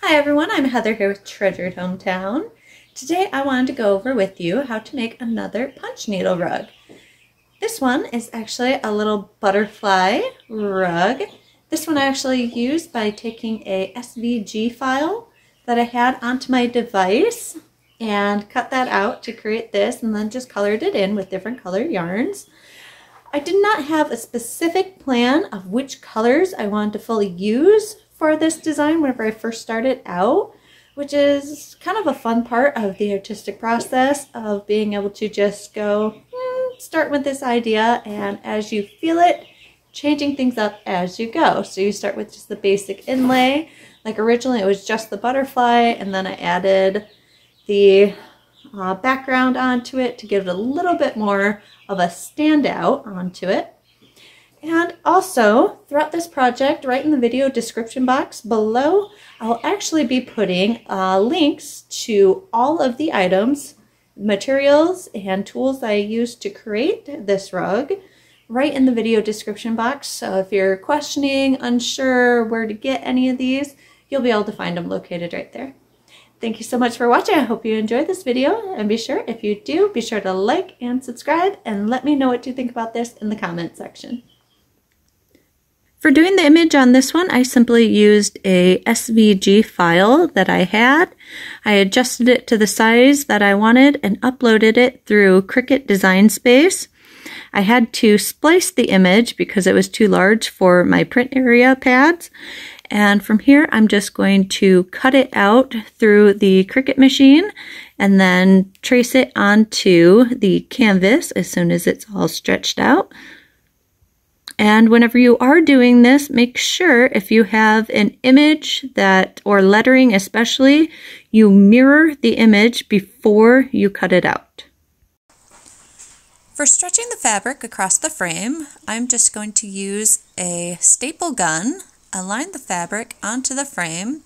Hi everyone, I'm Heather here with Treasured Hometown. Today I wanted to go over with you how to make another punch needle rug. This one is actually a little butterfly rug. This one I actually used by taking a SVG file that I had onto my device and cut that out to create this, and then just colored it in with different color yarns. I did not have a specific plan of which colors I wanted to fully use for this design whenever I first started out, which is kind of a fun part of the artistic process of being able to just go, start with this idea, and as you feel it, changing things up as you go. So you start with just the basic inlay. Like originally it was just the butterfly, and then I added the background onto it to give it a little bit more of a standout onto it. And also, throughout this project, right in the video description box below, I'll actually be putting links to all of the items, materials, and tools I used to create this rug right in the video description box. So if you're questioning, unsure where to get any of these, you'll be able to find them located right there. Thank you so much for watching. I hope you enjoyed this video, and be sure, if you do, be sure to like and subscribe, and let me know what you think about this in the comment section. For doing the image on this one, I simply used a SVG file that I had. I adjusted it to the size that I wanted and uploaded it through Cricut Design Space. I had to splice the image because it was too large for my print area pads. And from here, I'm just going to cut it out through the Cricut machine and then trace it onto the canvas as soon as it's all stretched out. And whenever you are doing this, make sure if you have an image that, or lettering especially, you mirror the image before you cut it out. For stretching the fabric across the frame, I'm just going to use a staple gun, align the fabric onto the frame,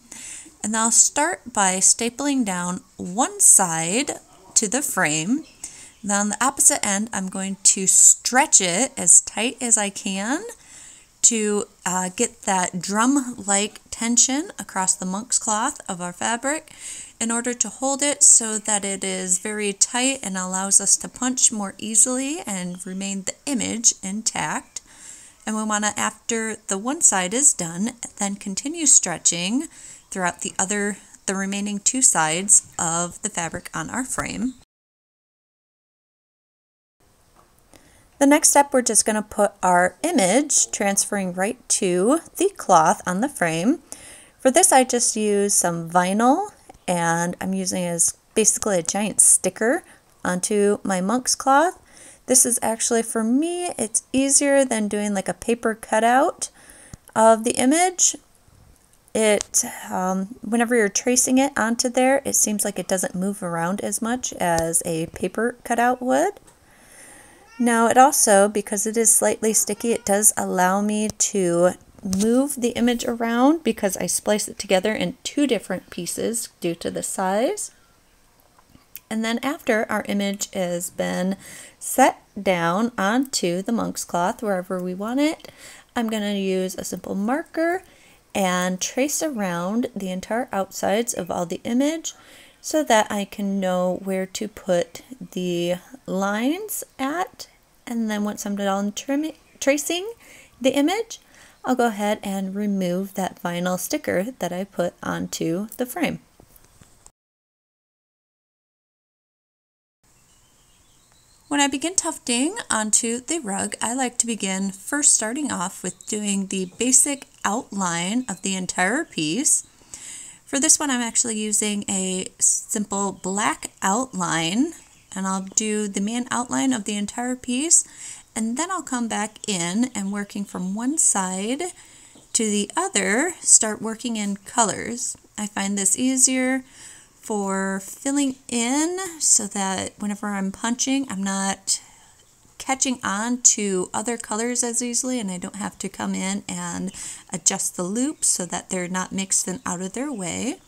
and I'll start by stapling down one side to the frame. Now on the opposite end, I'm going to stretch it as tight as I can to get that drum-like tension across the monk's cloth of our fabric in order to hold it so that it is very tight and allows us to punch more easily and remain the image intact. And we want to, after the one side is done, then continue stretching throughout the remaining two sides of the fabric on our frame. The next step, we're just going to put our image transferring right to the cloth on the frame. For this, I just use some vinyl, and I'm using it as basically a giant sticker onto my monk's cloth. This is actually, for me, it's easier than doing like a paper cutout of the image. Whenever you're tracing it onto there, it seems like it doesn't move around as much as a paper cutout would. Now it also, because it is slightly sticky, it does allow me to move the image around because I splice it together in two different pieces due to the size. And then after our image has been set down onto the monk's cloth wherever we want it, I'm going to use a simple marker and trace around the entire outsides of all the image so that I can know where to put the lines at. And then once I'm done tracing the image, I'll go ahead and remove that vinyl sticker that I put onto the frame. When I begin tufting onto the rug, I like to begin first starting off with doing the basic outline of the entire piece. For this one, I'm actually using a simple black outline, and I'll do the main outline of the entire piece, and then I'll come back in and working from one side to the other, start working in colors. I find this easier for filling in so that whenever I'm punching, I'm not catching on to other colors as easily, and I don't have to come in and adjust the loops so that they're not mixed and out of their way.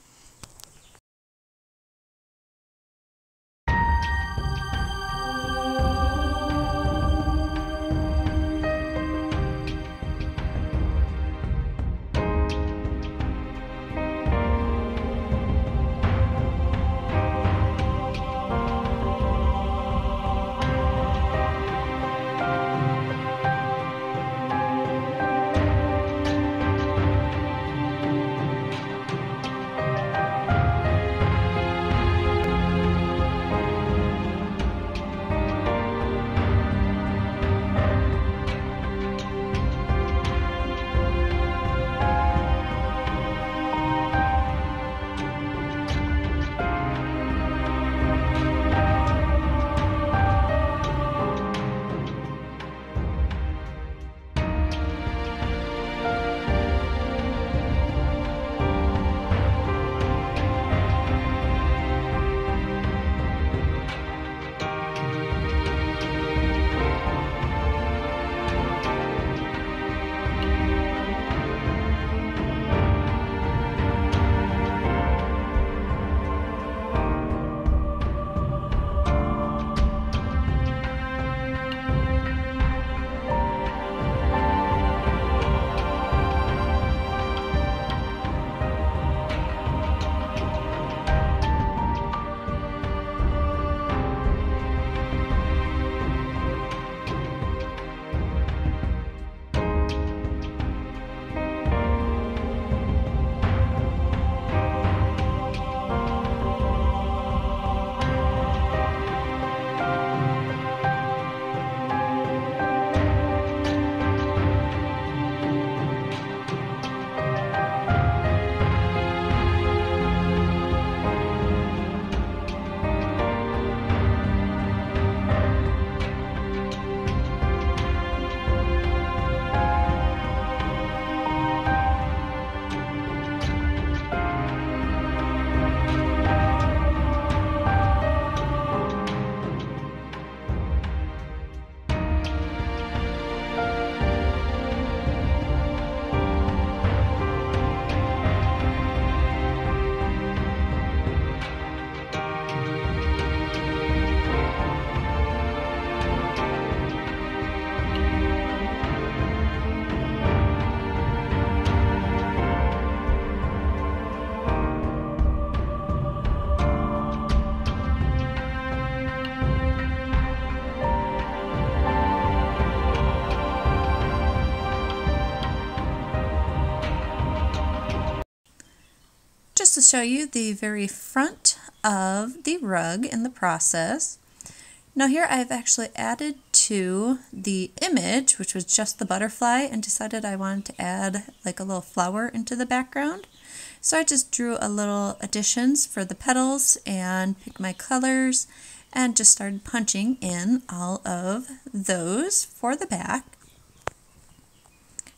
just to show you the very front of the rug in the process. Now here I've actually added to the image, which was just the butterfly, and decided I wanted to add like a little flower into the background. So I just drew a little additions for the petals and picked my colors and just started punching in all of those for the back.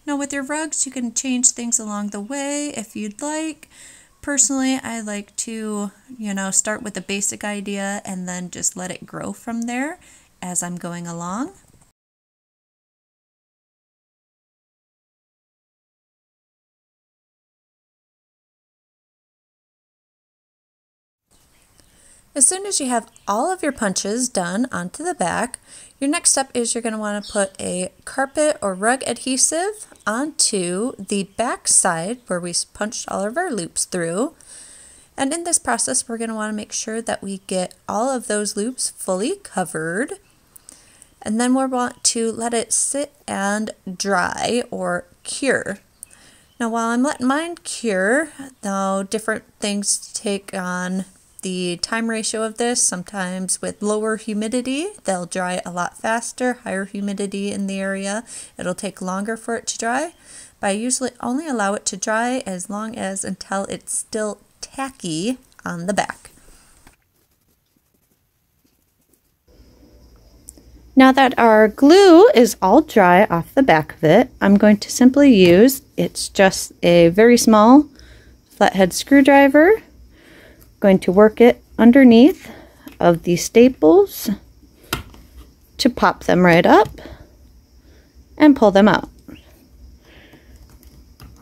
Now with your rugs, you can change things along the way if you'd like. Personally, I like to, start with a basic idea and then just let it grow from there as I'm going along. As soon as you have all of your punches done onto the back, your next step is you're going to want to put a carpet or rug adhesive onto the back side where we punched all of our loops through. And in this process, we're going to want to make sure that we get all of those loops fully covered. And then we'll want to let it sit and dry or cure. Now while I'm letting mine cure, now different things take on the time ratio of this. Sometimes with lower humidity, they'll dry a lot faster. Higher humidity in the area, it'll take longer for it to dry. But I usually only allow it to dry as long as until it's still tacky on the back. Now that our glue is all dry off the back of it, I'm going to simply use, it's just a very small flathead screwdriver. Going to work it underneath of the staples to pop them right up and pull them out.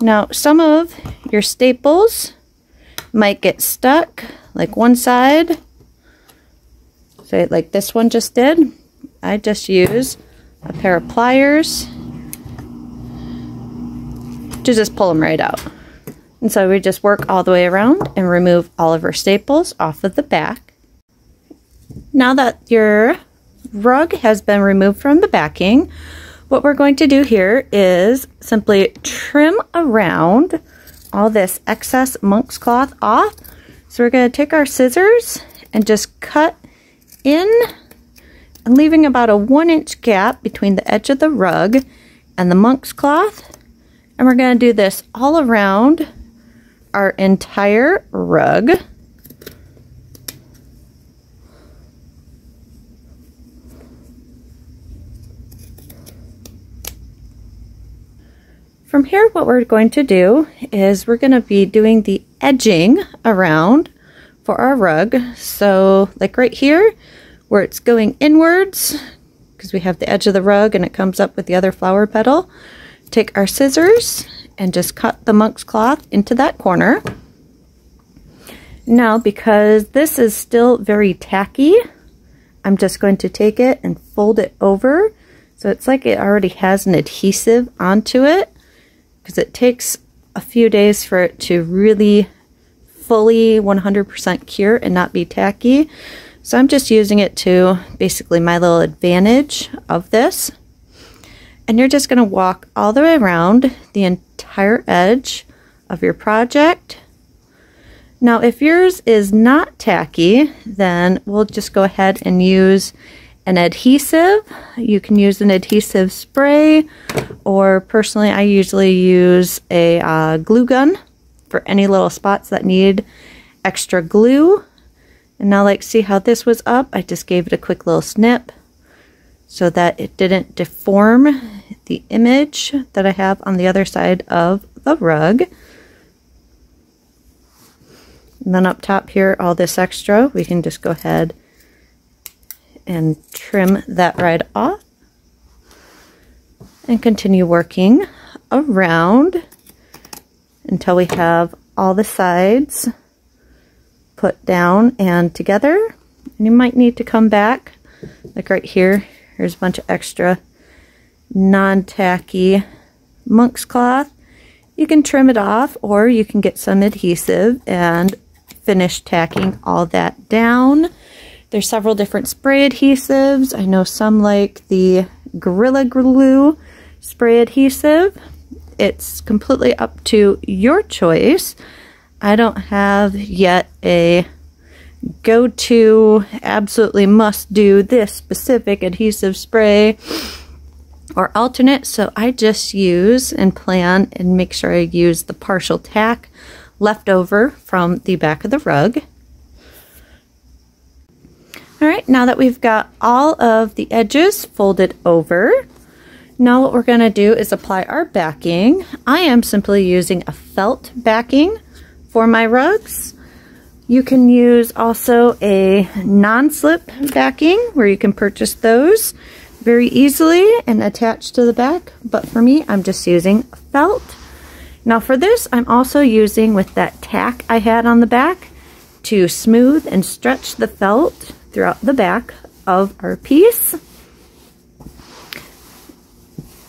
Now some of your staples might get stuck, like one side, say like this one just did. I just use a pair of pliers to just pull them right out. And so we just work all the way around and remove all of our staples off of the back. Now that your rug has been removed from the backing, what we're going to do here is simply trim around all this excess monk's cloth off. So we're going to take our scissors and just cut in and leaving about a 1-inch gap between the edge of the rug and the monk's cloth. And we're going to do this all around our entire rug. From here, what we're going to do is we're going to be doing the edging around for our rug. So like right here where it's going inwards, because we have the edge of the rug and it comes up with the other flower petal, take our scissors and just cut the monk's cloth into that corner. Now, because this is still very tacky, I'm just going to take it and fold it over. So it's like it already has an adhesive onto it, because it takes a few days for it to really fully 100% cure and not be tacky. So I'm just using it to basically my little advantage of this. And you're just going to walk all the way around the entire edge of your project. Now if yours is not tacky, then we'll just go ahead and use an adhesive. You can use an adhesive spray, or personally I usually use a glue gun for any little spots that need extra glue. And now like see how this was up? I just gave it a quick little snip so that it didn't deform the image that I have on the other side of the rug. And then up top here, all this extra, we can just go ahead and trim that right off and continue working around until we have all the sides put down and together. And you might need to come back, like right here, here's a bunch of extra non-tacky monk's cloth. You can trim it off, or you can get some adhesive and finish tacking all that down. There's several different spray adhesives. I know some like the Gorilla Glue spray adhesive. It's completely up to your choice. I don't have yet a go-to, absolutely must do this specific adhesive spray or alternate, so I just use and plan and make sure I use the partial tack left over from the back of the rug. All right, now that we've got all of the edges folded over, now what we're going to do is apply our backing. I am simply using a felt backing for my rugs. You can use also a non-slip backing where you can purchase those very easily and attach to the back, but for me, I'm just using felt. Now for this, I'm also using with that tack I had on the back to smooth and stretch the felt throughout the back of our piece.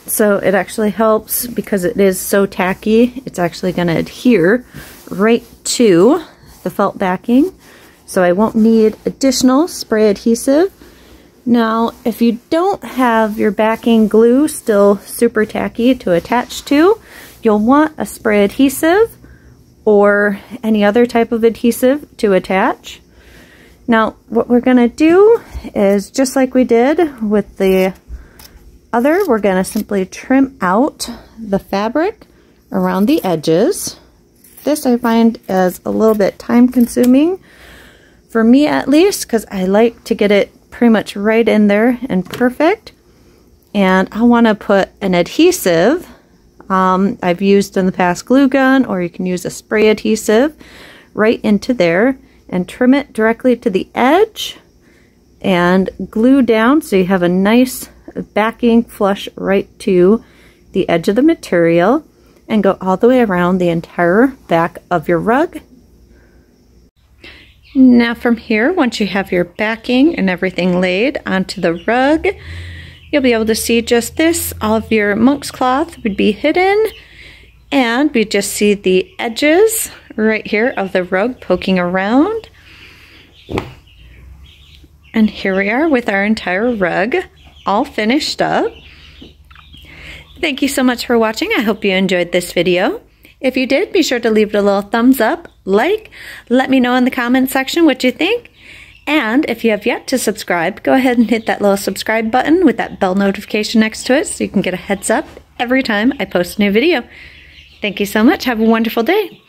So it actually helps because it is so tacky, it's actually going to adhere right to the felt backing, so I won't need additional spray adhesive. Now, if you don't have your backing glue still super tacky to attach to, you'll want a spray adhesive or any other type of adhesive to attach. Now, what we're going to do is just like we did with the other, we're going to simply trim out the fabric around the edges. This I find is a little bit time consuming, for me at least, because I like to get it pretty much right in there and perfect. And I want to put an adhesive. I've used in the past glue gun, or you can use a spray adhesive right into there and trim it directly to the edge and glue down so you have a nice backing flush right to the edge of the material, and go all the way around the entire back of your rug. Now from here, once you have your backing and everything laid onto the rug, you'll be able to see just this. All of your monk's cloth would be hidden, and we just see the edges right here of the rug poking around. And here we are with our entire rug all finished up. Thank you so much for watching. I hope you enjoyed this video. If you did, be sure to leave it a little thumbs up, like, let me know in the comment section what you think. And if you have yet to subscribe, go ahead and hit that little subscribe button with that bell notification next to it so you can get a heads up every time I post a new video. Thank you so much. Have a wonderful day.